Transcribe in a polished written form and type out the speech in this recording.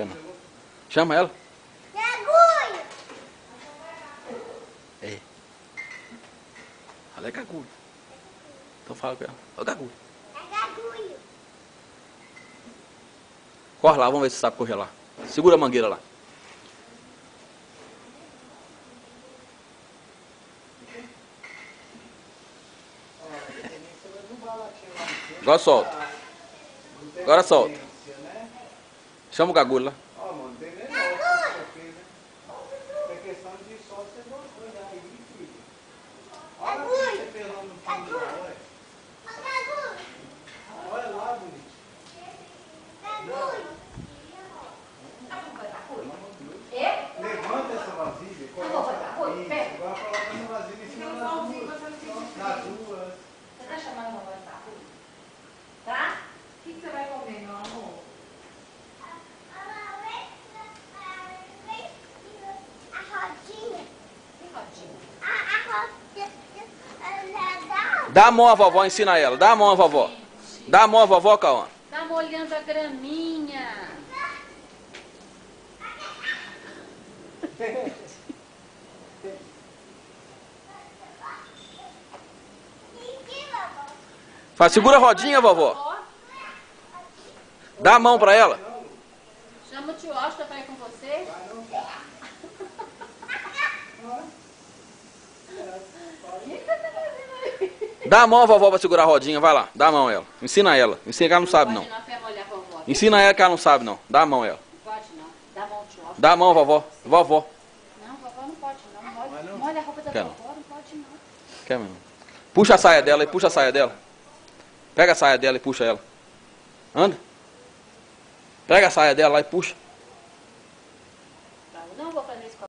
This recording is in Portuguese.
Quer não. Chama ela. Cagulho! É. Ela é cagulho. Então fala com ela. Ô cagulho. É cagulho! Corre lá, vamos ver se sabe correr lá. Segura a mangueira lá. Agora solta. Agora solta. Chama o cagulho lá. Levanta essa vasilha e coloca isso. Agora coloca essa vasilha em cima das duas. Você tá chamando a mamãe pra rua? Tá? O que você vai comer, meu amor? A rodinha. Que rodinha? A rodinha. Dá a mão à vovó, ensina ela. Dá a mão à vovó. Dá a mão à vovó, Cauã. Tá molhando a graminha. Faz, segura a rodinha, vovó. Dá a mão pra ela. Chama o tio Oscar pra ir com você. O que você tá fazendo aí? Dá a mão à vovó pra segurar a rodinha. Vai lá. Dá a mão a ela. Ensina ela. Ensina que ela não sabe, não. Pode não, foi molhar a vovó. Ensina ela que ela não sabe, não. Dá a mão a ela. Não pode não. Dá a mão ao tio Oscar. Dá a mão, vovó. Vovó. Não, vovó não pode não. Molha a roupa da Quer vovó, não pode não. Quer mesmo? Puxa a saia dela e puxa a saia dela. Pega a saia dela e puxa ela. Anda. Pega a saia dela lá e puxa. Não vou fazer isso com a